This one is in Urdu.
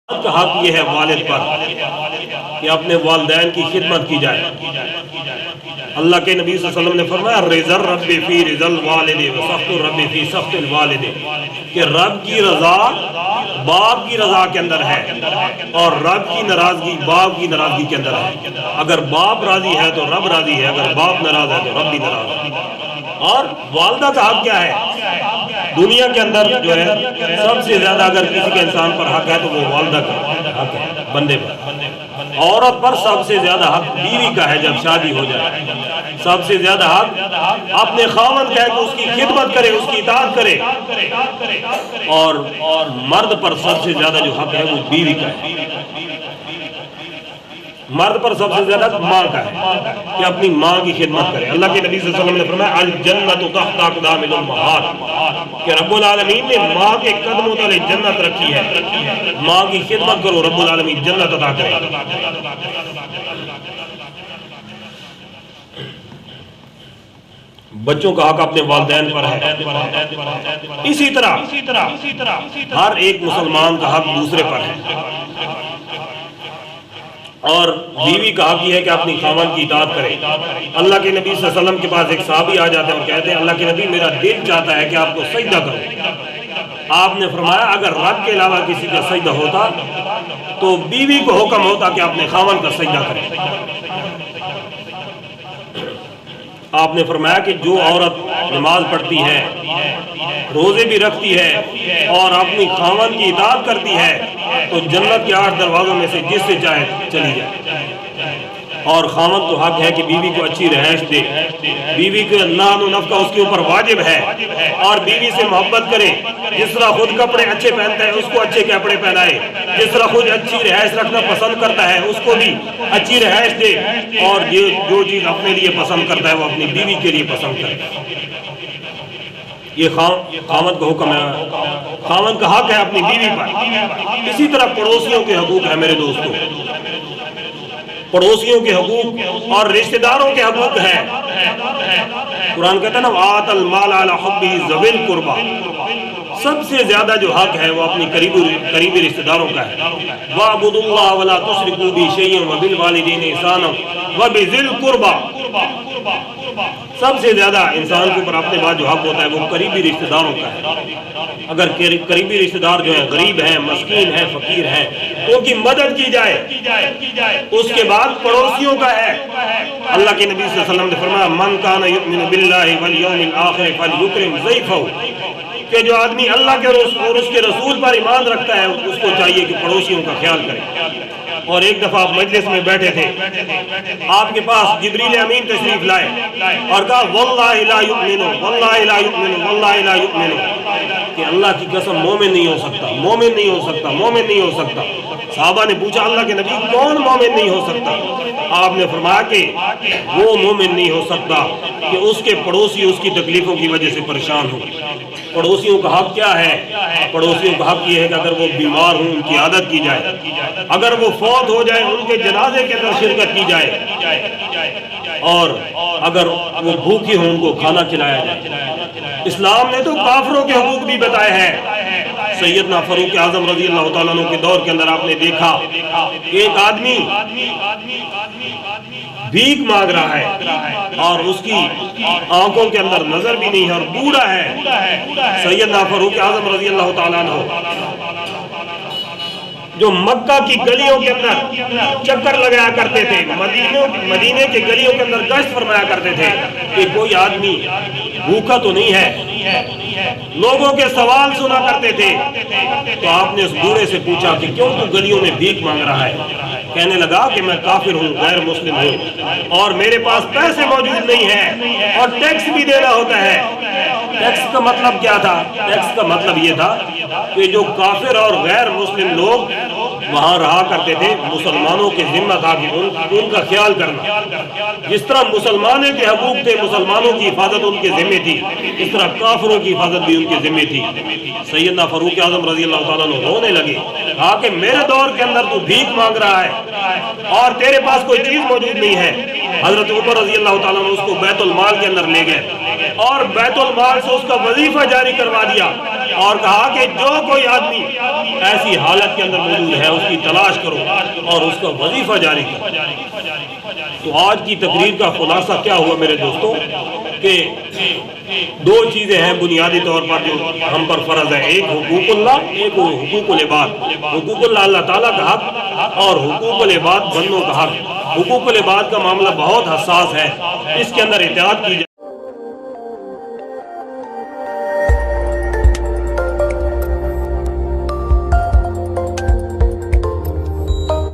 کا حق یہ ہے والد پر کہ اپنے والدین کی خدمت کی جائے۔ اللہ کے نبی صلی اللہ علیہ وسلم نے فرمایا رضا الرب فی رضا الوالد وسخط الرب فی سخط الوالد، کہ رب کی رضا باپ کی رضا کے اندر ہے اور رب کی ناراضگی باپ کی ناراضگی کے اندر ہے۔ اگر باپ راضی ہے تو رب راضی ہے، اگر باپ ناراض ہے تو رب بھی ناراض ہے۔ اور والدہ کا حق کیا ہے؟ دنیا کے اندر جو ہے سب سے زیادہ اگر کسی کے انسان پر حق ہے تو وہ والدہ کا حق ہے، بندے پر۔ عورت پر سب سے زیادہ حق بیوی کا ہے جب شادی ہو جائے۔ سب سے زیادہ حق اپنے خاوند کا ہے کہ اس کی خدمت کرے، اس کی اطاعت کرے۔ اور مرد پر سب سے زیادہ جو حق ہے وہ بیوی کا ہے۔ مرد پر سب سے زیادہ ماں کا ہے کہ اپنی ماں کی خدمت کرے۔ اللہ کے نبی صلی اللہ علیہ وسلم نے فرمایا الجنت تحت اقدام الامہات، کہ رب العالمین نے ماں کے قدموں تلے جنت رکھی ہے۔ ماں کی خدمت کرو، رب العالمین جنت عطا کرے۔ بچوں کا حق اپنے والدین پر ہے۔ اسی طرح ہر ایک مسلمان کا حق دوسرے پر ہے۔ اور بیوی کا حق یہ ہے کہ اپنی خاوند کی اطاعت کرے۔ اللہ کے نبی صلی اللہ علیہ وسلم کے پاس ایک صحابی آ جاتے ہیں اور کہتے ہیں اللہ کے نبی میرا دل چاہتا ہے کہ آپ کو سجدہ کرو۔ آپ نے فرمایا اگر رب کے علاوہ کسی کا سجدہ ہوتا تو بیوی کو حکم ہوتا کہ اپنے خاوند کا سجدہ کرے۔ آپ نے فرمایا کہ جو عورت نماز پڑھتی ہے، روزے بھی رکھتی ہے اور اپنی خاوند کی اطاعت کرتی ہے تو جنت کے 8 دروازوں میں سے جس سے چاہے چلی جائے۔ اور خاوند کو حق ہے کہ بیوی کو اچھی رہائش دے، بیوی کے نان و نفقہ اس کے اوپر واجب ہے، اور بیوی سے محبت کرے۔ جس طرح خود کپڑے اچھے پہنتا ہے اس کو اچھے کپڑے پہنائے، جس طرح خود اچھی رہائش رکھنا پسند کرتا ہے اس کو بھی اچھی رہائش دے، اور جو چیز اپنے لیے پسند کرتا ہے وہ اپنی بیوی کے لیے پسند کرے۔ یہ خاوند کا حکم ہے، خاوند کا حق ہے اپنی بیوی پر۔ اسی طرح پڑوسیوں کے حقوق ہیں میرے دوستوں، پڑوسیوں کے حقوق اور رشتہ داروں کے حقوق ہیں۔ قرآن کہتا ہے نا وآت المال علی حبہ ذوی القربى، سب سے زیادہ جو حق ہے وہ اپنی قریبی رشتہ داروں کا ہے۔ وَاعْبُدُوا اللَّهَ وَلَا تُشْرِكُوا بِهِ شَيْئًا وَبِالْوَالِدَيْنِ إِحْسَانًا وَبِذِي الْقُرْبَى، سب سے زیادہ انسان کے اوپر اپنے بعد جو حق ہوتا ہے وہ قریبی رشتہ داروں کا ہے۔ اگر قریبی رشتہ دار جو ہیں غریب ہیں، مسکین ہیں، فقیر ہیں تو ان کی مدد کی جائے۔ اس کے بعد پڑوسیوں کا ہے۔ اللہ کے نبی صلی اللہ علیہ وسلم نے فرمایا من کان یؤمن باللہ والیوم الآخر فلیکرم ضیفہ، کہ جو آدمی اللہ کے اور اس کے رسول پر ایمان رکھتا ہے اس کو چاہیے کہ پڑوسیوں کا خیال کرے۔ اور ایک دفعہ آپ مجلس میں بیٹھے تھے، آپ کے پاس جبریل امین تشریف لائے اور کہا واللہ لا یؤمن واللہ لا یؤمن واللہ لا یؤمن، کہ اللہ کی قسم مومن نہیں ہو سکتا، مومن نہیں ہو سکتا، مومن نہیں ہو سکتا۔ صحابہ نے پوچھا اللہ کے نبی کون مومن نہیں ہو سکتا؟ آپ نے فرمایا کہ وہ مومن نہیں ہو سکتا کہ اس کے پڑوسی اس کی تکلیفوں کی وجہ سے پریشان ہوں۔ پڑوسیوں کا حق کیا ہے؟ پڑوسیوں کا حق یہ ہے کہ اگر وہ بیمار ہوں ان کی عادت کی جائے، اگر وہ فوت ہو جائے ان کے جنازے کے اندر شرکت کی جائے، اور اگر وہ بھوکی ہوں ان کو کھانا کھلایا جائے۔ اسلام نے تو کافروں کے حقوق بھی بتائے ہیں۔ سیدنا فاروق اعظم رضی اللہ تعالیٰ عنہ کے دور کے اندر آپ نے دیکھا ایک آدمی بھیک مانگ رہا ہے اور اس کی آنکھوں کے اندر نظر بھی نہیں ہے اور بوڑھا ہے۔ سیدنا فاروق اعظم رضی اللہ تعالیٰ عنہ جو مکہ کی گلیوں کے اندر چکر لگایا کرتے تھے، مدینے کے گلیوں کے اندر گشت فرمایا کرتے تھے کہ کوئی آدمی بھوکا تو نہیں ہے، لوگوں کے سوال سنا کرتے تھے۔ تو آپ نے اس بوڑھے سے پوچھا کہ کیوں تو گلیوں میں بھیک مانگ رہا ہے؟ کہنے لگا کہ میں کافر ہوں، غیر مسلم ہوں اور میرے پاس پیسے موجود نہیں ہیں اور ٹیکس بھی دینا ہوتا ہے۔ ٹیکس کا مطلب کیا تھا؟ ٹیکس کا مطلب یہ تھا کہ جو کافر اور غیر مسلم لوگ وہاں رہا کرتے تھے مسلمانوں کے ذمہ تھا کہ ان کا خیال کرنا۔ جس طرح مسلمانوں کے حقوق تھے، مسلمانوں کی حفاظت ان کے ذمہ تھی، اس طرح کافروں کی حفاظت بھی ان کے ذمہ تھی۔ سیدنا فاروق اعظم رضی اللہ تعالیٰ عنہ رونے لگے، کہا کہ میرے دور کے اندر تو بھیک مانگ رہا ہے اور تیرے پاس کوئی چیز موجود نہیں ہے۔ حضرت عمر رضی اللہ تعالیٰ عنہ اس کو بیت المال کے اندر لے گئے اور بیت المال سے اس کا وظیفہ جاری کروا دیا اور کہا کہ جو کوئی آدمی ایسی حالت کے اندر موجود ہے اس کی تلاش کرو اور اس کا وظیفہ جاری کرو۔ تو آج کی تقریر کا خلاصہ کیا ہوا میرے دوستوں کہ دو چیزیں ہیں بنیادی طور پر جو ہم پر فرض ہے، ایک حقوق اللہ، ایک حقوق العباد۔ حقوق اللہ اللہ تعالیٰ کا حق اور حقوق العباد بندوں کا حق۔ حقوق العباد کا معاملہ بہت حساس ہے، اس کے اندر احتیاط کی